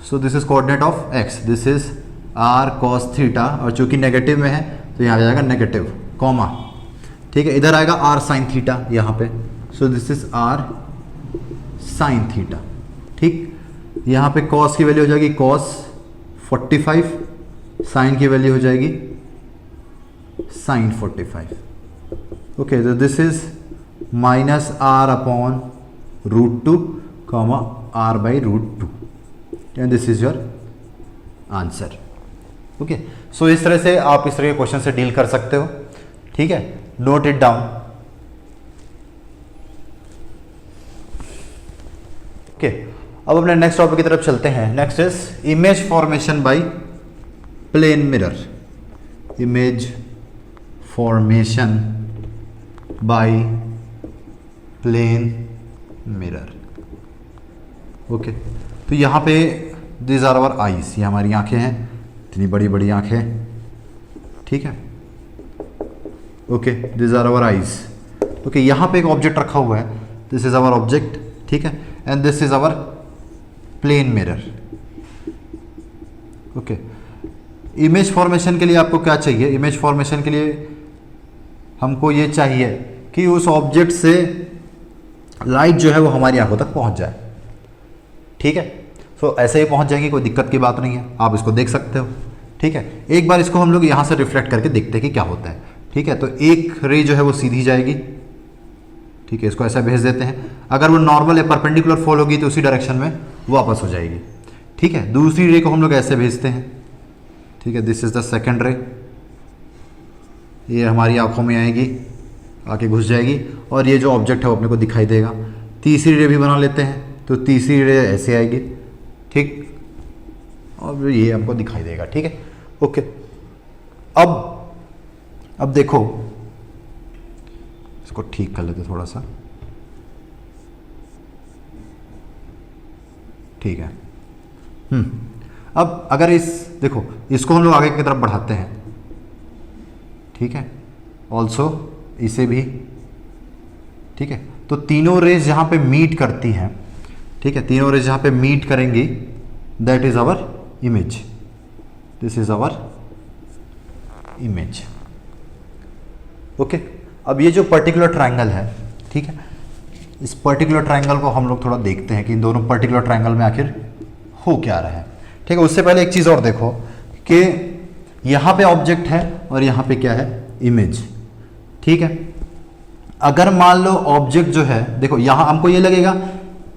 so this is coordinate of X, this is R cos theta, और चूंकि नेगेटिव में है तो यहां आ जाएगा नेगेटिव कॉमा। ठीक है, इधर आएगा आर साइन थीटा यहां पे, so this is R sine theta. ठीक, यहां पे कॉस की वैल्यू हो जाएगी कॉस 45, साइन की वैल्यू हो जाएगी साइन 45। ओके, तो this is minus R upon √2 comma R by √2 and this is your answer. Okay, so इस तरह से आप इस तरह के क्वेश्चन से डील कर सकते हो। ठीक है, नोट इट डाउन। ओके, अब अपने नेक्स्ट टॉपिक की तरफ चलते हैं। Next is image formation by plane mirror. Image formation by plane mirror. Okay, तो यहां पे दिस आर आवर आईज, ये हमारी आंखें हैं, इतनी बड़ी बड़ी आंखें। ठीक है, okay, this are our eyes. Okay, यहां पे एक ऑब्जेक्ट रखा हुआ है, दिस इज आवर ऑब्जेक्ट। ठीक है, and this is our plane mirror. Okay, image formation के लिए आपको क्या चाहिए? इमेज फॉर्मेशन के लिए हमको ये चाहिए कि उस ऑब्जेक्ट से लाइट जो है वो हमारी आंखों तक पहुंच जाए। ठीक है, तो ऐसे ही पहुंच जाएगी, कोई दिक्कत की बात नहीं है, आप इसको देख सकते हो। ठीक है, एक बार इसको हम लोग यहाँ से रिफ्लेक्ट करके देखते हैं कि क्या होता है। ठीक है, तो एक रे जो है वो सीधी जाएगी। ठीक है, इसको ऐसा भेज देते हैं। अगर वो नॉर्मल है, परपेंडिकुलर फॉल होगी तो उसी डायरेक्शन में वापस हो जाएगी। ठीक है, दूसरी रे को हम लोग ऐसे भेजते हैं। ठीक है, दिस इज द सेकेंड रे, ये हमारी आंखों में आएगी, आके घुस जाएगी और ये जो ऑब्जेक्ट है वो अपने को दिखाई देगा। तीसरी रे भी बना लेते हैं, तो तीसरी रे ऐसे आएगी। ठीक, और ये हमको दिखाई देगा। ठीक है, ओके, अब देखो, इसको ठीक कर लेते थोड़ा सा। ठीक है, अब अगर देखो, इसको हम लोग आगे की तरफ बढ़ाते हैं। ठीक है, ऑल्सो इसे भी। ठीक है, तो तीनों रेज जहां पे मीट करती हैं, ठीक है, तीनों रेज जहां पे मीट करेंगी, that is our image, this is our image. Okay, अब ये जो पर्टिकुलर ट्रायंगल है, ठीक है, इस पर्टिकुलर ट्रायंगल को हम लोग थोड़ा देखते हैं कि इन दोनों पर्टिकुलर ट्रायंगल में आखिर हो क्या रहा है। ठीक है, उससे पहले एक चीज और देखो कि यहां पे ऑब्जेक्ट है और यहां पे क्या है, इमेज। ठीक है, अगर मान लो ऑब्जेक्ट जो है, देखो यहां हमको ये लगेगा,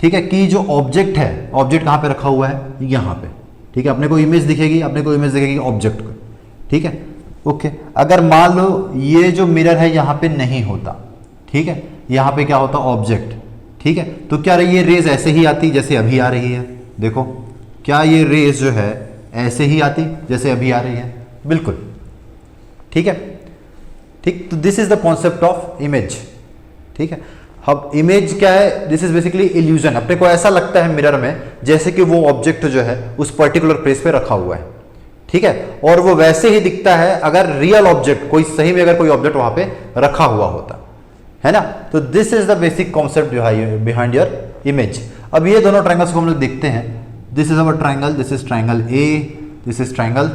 ठीक है, कि जो ऑब्जेक्ट है, ऑब्जेक्ट कहां पे रखा हुआ है, यहां पे। ठीक है, अपने को इमेज दिखेगी, अपने को इमेज दिखेगी ऑब्जेक्ट को। ठीक है, ओके, अगर मान लो ये जो मिरर है यहां पे नहीं होता, ठीक है, यहां पे क्या होता, ऑब्जेक्ट। ठीक है, तो क्या ये रेज ऐसे ही आती जैसे अभी आ रही है? देखो, क्या ये रेज जो है ऐसे ही आती जैसे अभी आ रही है? बिल्कुल। ठीक है, ठीक, तो this is the concept of image. ठीक है, अब इमेज क्या है, दिस इज बेसिकली इल्यूजन। अपने को ऐसा लगता है मिरर में जैसे कि वो ऑब्जेक्ट जो है उस पर्टिकुलर प्लेस पे रखा हुआ है। ठीक है, और वो वैसे ही दिखता है अगर रियल ऑब्जेक्ट, कोई सही में अगर कोई ऑब्जेक्ट वहां पे रखा हुआ होता है ना। तो this is the basic concept behind your image. अब ये दोनों ट्रायंगल्स को हम लोग देखते हैं। This is our triangle, this is triangle A, this is triangle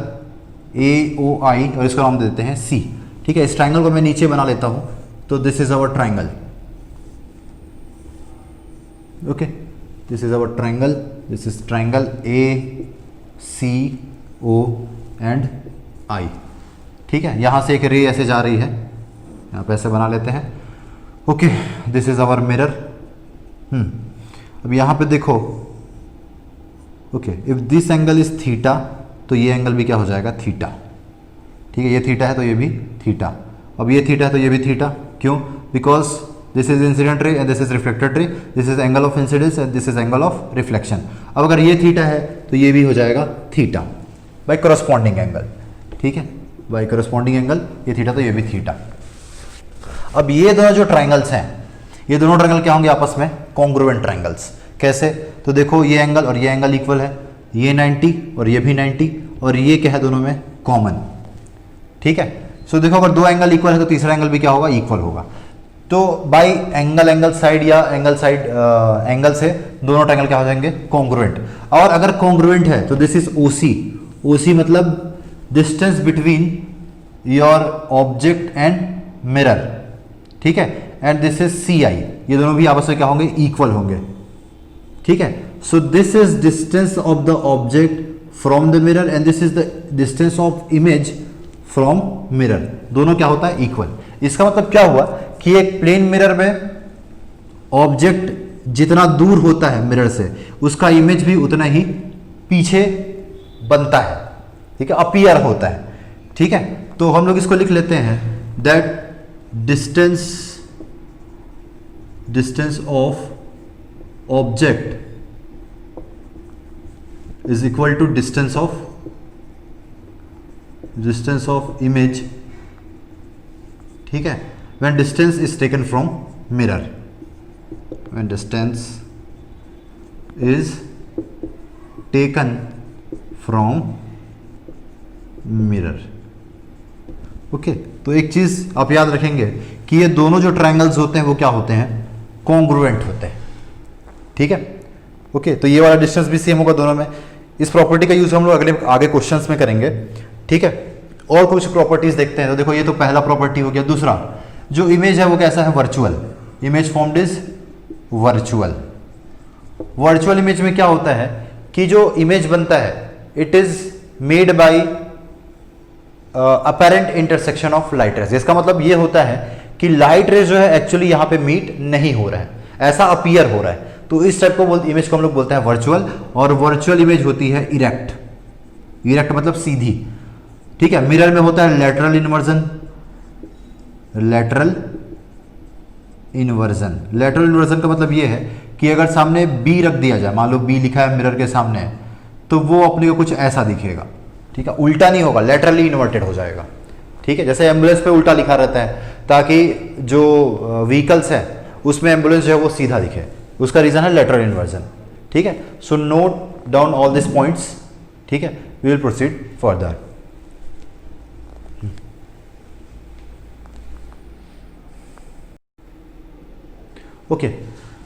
A O I, और इसको नाम देते हैं सी। ठीक है, इस ट्रायंगल को मैं नीचे बना लेता हूं, तो this is our triangle. Okay, this is our triangle, this is triangle A C O and I. ठीक है, यहां से एक रे ऐसे जा रही है, यहां पे ऐसे बना लेते हैं। Okay, this is our mirror. अब यहां पे देखो, okay, if this angle is theta, तो ये एंगल भी क्या हो जाएगा, थीटा। ठीक है, ये थीटा है तो ये भी थीटा, अब ये थीटा है तो ये भी थीटा। क्यों? Because this is incident ray and this is reflected ray, this is angle of incidence and this is angle of reflection. अब अगर ये थीटा है तो ये भी हो जाएगा थीटा बाय करस्पॉन्डिंग एंगल। ठीक है, बाय करस्पॉन्डिंग एंगल, ये थीटा तो ये भी थीटा। अब ये दोनों जो ट्रायंगल्स हैं, ये दोनों ट्रायंगल क्या होंगे आपस में, कॉन्ग्रुएंट ट्रायंगल्स। कैसे? तो देखो, ये एंगल और ये एंगल इक्वल है, ये 90 और ये भी 90, और ये क्या है दोनों में, कॉमन। ठीक है, सो देखो अगर दो एंगल इक्वल है तो तीसरा एंगल भी क्या होगा, इक्वल होगा। तो बाई एंगल साइड या एंगल से दोनों ट्रायंगल क्या हो जाएंगे, कॉन्ग्रुएंट। और अगर कॉन्ग्रुएंट है तो दिस इज ओसी। ओसी मतलब distance between your object and mirror. ठीक है, एंड दिस इज सी आई, ये दोनों भी आपस में क्या होंगे, इक्वल होंगे। ठीक है, so this is distance of the object from the mirror and this is the distance of image from mirror. दोनों क्या होता है, इक्वल। इसका मतलब क्या हुआ कि एक प्लेन मिरर में ऑब्जेक्ट जितना दूर होता है मिरर से, उसका इमेज भी उतना ही पीछे बनता है। ठीक है, अपीयर होता है। ठीक है, तो हम लोग इसको लिख लेते हैं that distance of object is equal to distance of image. ठीक है, when distance is taken from mirror, when distance is taken from mirror. Okay, तो एक चीज आप याद रखेंगे कि ये दोनों जो ट्रायंगल्स होते हैं वो क्या होते हैं, कॉन्ग्रुएंट होते हैं। ठीक है, ओके, तो ये वाला डिस्टेंस भी सेम होगा दोनों में। इस प्रॉपर्टी का यूज हम लोग आगे क्वेश्चंस में करेंगे। ठीक है, और कुछ प्रॉपर्टीज देखते हैं। तो देखो, ये तो पहला प्रॉपर्टी हो गया। दूसरा जो इमेज है वो कैसा है, virtual. Image formed is virtual. Virtual image में क्या होता है कि जो इमेज बनता है it is made by apparent intersection of light rays. इसका मतलब ये होता है कि लाइट रेज जो है एक्चुअली यहां पे मीट नहीं हो रहा है, ऐसा अपीयर हो रहा है। तो इस टाइप को इमेज को हम लोग बोलते हैं वर्चुअल। और वर्चुअल इमेज होती है इरेक्ट। इरेक्ट मतलब सीधी। ठीक है, मिरर में होता है लैटरल इन्वर्जन। लैटरल इन्वर्जन का मतलब ये है कि अगर सामने बी रख दिया जाए, मान लो बी लिखा है मिरर के सामने, तो वो अपने को कुछ ऐसा दिखेगा। ठीक है, उल्टा नहीं होगा, लैटरली इन्वर्टेड हो जाएगा। ठीक है, जैसे एम्बुलेंस पे उल्टा लिखा रहता है ताकि जो व्हीकल्स है उसमें एम्बुलेंस जो है वो सीधा दिखे, उसका रीजन है लेटरल इन्वर्जन। ठीक है, so note down all this points. ठीक है, we will proceed further. Okay,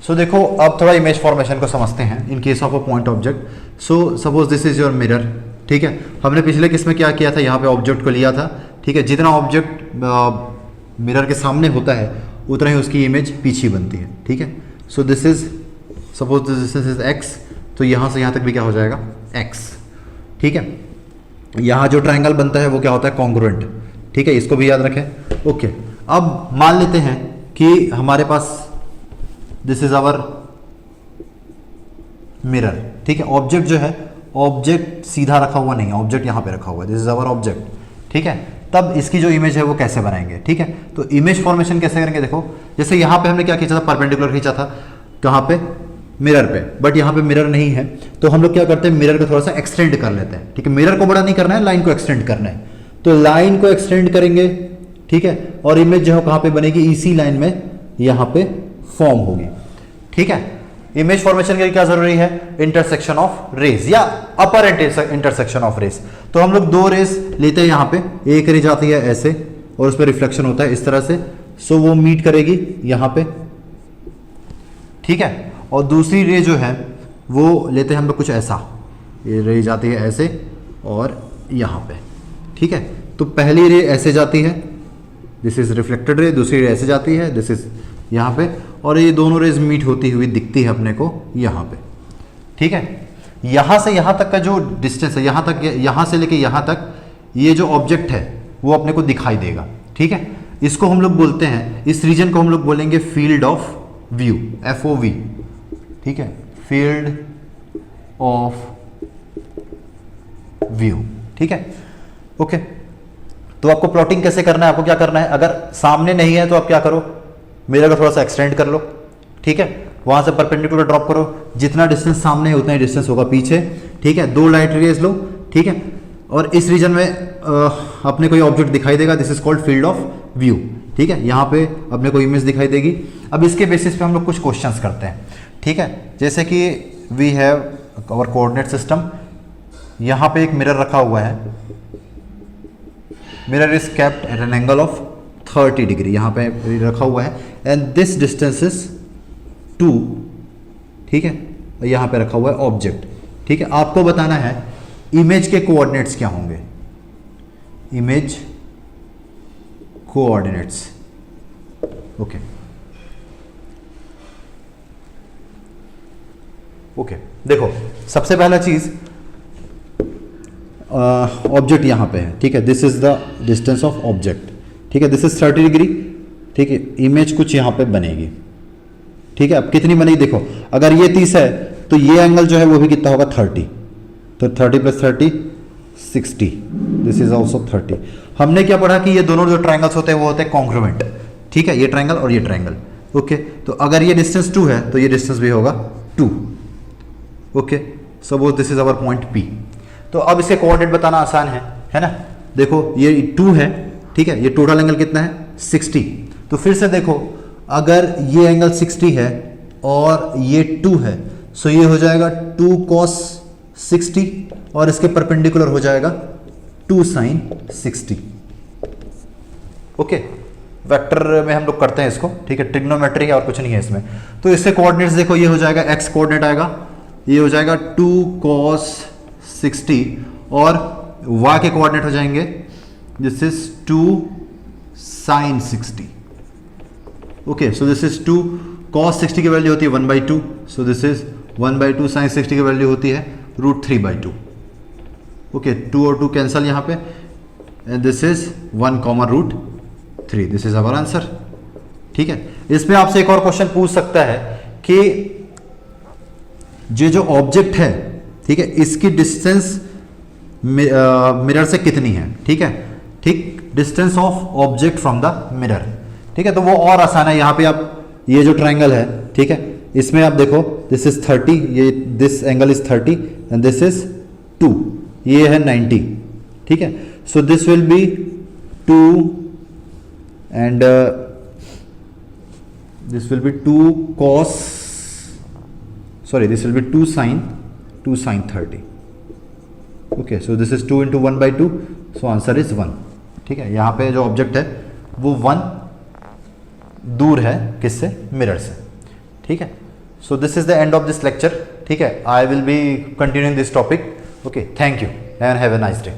so देखो अब थोड़ा इमेज फॉर्मेशन को समझते हैं in case of a point object. So suppose this is your mirror. ठीक है, हमने पिछले केस में क्या किया था, यहाँ पे ऑब्जेक्ट को लिया था। ठीक है, जितना ऑब्जेक्ट मिरर के सामने होता है उतना ही उसकी इमेज पीछे बनती है। ठीक है, so this is suppose this is x, तो यहाँ से यहाँ तक भी क्या हो जाएगा, x। ठीक है, यहाँ जो ट्रायंगल बनता है वो क्या होता है, कॉन्ग्रुएंट। ठीक है, इसको भी याद रखें। ओके, अब मान लेते हैं कि हमारे पास दिस इज आवर मिरर। ठीक है, ऑब्जेक्ट जो है, ऑब्जेक्ट सीधा रखा हुआ नहीं है, ऑब्जेक्ट यहाँ पे रखा हुआ है, दिस इज आवर ऑब्जेक्ट। ठीक है, तब इसकी जो इमेज है वो कैसे बनाएंगे। ठीक है, तो इमेज फॉर्मेशन कैसे करेंगे, देखो जैसे यहाँ पे हमने क्या खींचा था, परपेंडिकुलर खींचा था, कहाँ पे, मिरर पे, बट यहाँ पे मिरर नहीं है, तो हम लोग क्या करते हैं, मिरर को थोड़ा सा एक्सटेंड कर लेते हैं। ठीक है, मिरर को बड़ा नहीं करना है, लाइन को एक्सटेंड करना है, तो लाइन को एक्सटेंड करेंगे। ठीक है, और इमेज जो है कहाँ पे बनेगी, इसी लाइन में यहाँ पे फॉर्म होगी। ठीक है, इमेज फॉर्मेशन के लिए क्या जरूरी है, इंटरसेक्शन ऑफ रेज या अपर इंटरसेक्शन ऑफ रेज। तो हम लोग दो रेज लेते हैं यहाँ पे, एक रे जाती है ऐसे और उस पर रिफ्लेक्शन होता है इस तरह से, सो वो मीट करेगी यहाँ पे, ठीक है। और दूसरी रे जो है वो लेते हैं हम लोग कुछ ऐसा, ये रे जाती है ऐसे और यहाँ पे, ठीक है। तो पहली रे ऐसे जाती है, दिस इज रिफ्लेक्टेड रे, दूसरी रे ऐसे जाती है, दिस इज यहाँ पे, और ये दोनों रेज मीट होती हुई दिखती है अपने को यहाँ पे, ठीक है। यहाँ से यहाँ तक का जो डिस्टेंस है, यहाँ तक, यहाँ से लेके यहाँ तक, ये जो ऑब्जेक्ट है वो अपने को दिखाई देगा, ठीक है। इसको हम लोग बोलते हैं, इस रीजन को हम लोग बोलेंगे फील्ड ऑफ व्यू, FOV, ठीक है, फील्ड ऑफ व्यू, ठीक है, ओके। तो आपको प्लॉटिंग कैसे करना है, आपको क्या करना है, अगर सामने नहीं है तो आप क्या करो, मिरर को थोड़ा सा एक्सटेंड कर लो, ठीक है, वहां से परपेंडिकुलर ड्रॉप करो, जितना डिस्टेंस सामने है उतना ही डिस्टेंस होगा पीछे, ठीक है। दो लाइट रेज लो, ठीक है, और इस रीजन में अपने कोई ऑब्जेक्ट दिखाई देगा, this is called field of view, ठीक है। यहाँ पे अपने को इमेज दिखाई देगी। अब इसके बेसिस पे हम लोग कुछ क्वेश्चंस करते हैं, ठीक है। जैसे कि we have our coordinate system, यहाँ पे एक मिरर रखा हुआ है, mirror is kept at an angle of 30 degree, यहाँ पे रखा हुआ है, एंड दिस डिस्टेंस इज 2, ठीक है, यहाँ पे रखा हुआ है ऑब्जेक्ट, ठीक है। आपको बताना है इमेज के कोऑर्डिनेट्स क्या होंगे, इमेज कोऑर्डिनेट्स, ओके ओके। देखो सबसे पहला चीज, ऑब्जेक्ट यहाँ पे है, ठीक है, this is the distance of object, ठीक है, दिस इज 30 डिग्री, ठीक है। इमेज कुछ यहाँ पे बनेगी, ठीक है। अब कितनी बनेगी देखो, अगर ये 30 है तो ये एंगल जो है वो भी कितना होगा, 30, तो 30 + 30 60, दिस इज ऑल्सो 30। हमने क्या पढ़ा कि ये दोनों जो ट्राइंगल्स होते हैं वो होते हैं कॉन्ग्रुएंट, ठीक है, ये ट्राइंगल और ये ट्राइंगल, ओके। तो अगर ये डिस्टेंस 2 है तो ये डिस्टेंस भी होगा 2, okay. Suppose this is our point P। तो अब इसके कोऑर्डिनेट बताना आसान है ना। देखो ये 2 है, ठीक है, ये टोटल एंगल कितना है, 60। तो फिर से देखो, अगर ये एंगल 60 है और ये 2 है, सो ये हो जाएगा 2 cos 60 और इसके परपेंडिकुलर हो जाएगा 2 sin 60, ओके। वेक्टर में हम लोग करते हैं इसको, ठीक है, ट्रिग्नोमेट्री है और कुछ नहीं है इसमें। तो इससे कोऑर्डिनेट्स देखो, ये हो जाएगा x कोऑर्डिनेट आएगा, ये हो जाएगा 2 cos 60 और y के कोऑर्डिनेट हो जाएंगे, this is 2 sin 60, okay. So this is 2 cos 60 की वैल्यू होती है 1/2, सो दिस इज 1/2 sin 60 की वैल्यू होती है √3/2, ओके। 2 और 2 कैंसल यहाँ पे, and this is 1 common √3, this is our answer, ठीक है। इसमें आपसे एक और क्वेश्चन पूछ सकता है कि ये जो ऑब्जेक्ट है, ठीक है, इसकी डिस्टेंस मिरर से कितनी है, ठीक है, ठीक, distance of object from the mirror, ठीक है। तो वो और आसान है, यहाँ पे आप ये जो ट्राइंगल है, ठीक है, इसमें आप देखो दिस इज 30, ये this angle is 30 and this is 2, ये है 90, ठीक है। So this will be 2 and this will be 2 cos, sorry, this will be 2 sin 30, okay, so this is 2 into 1/2, so answer is 1, ठीक है। यहाँ पे जो ऑब्जेक्ट है वो 1 दूर है किससे, मिरर से, ठीक है। So this is the end of this lecture, ठीक है। I will be continuing this topic, okay, thank you and have a nice day.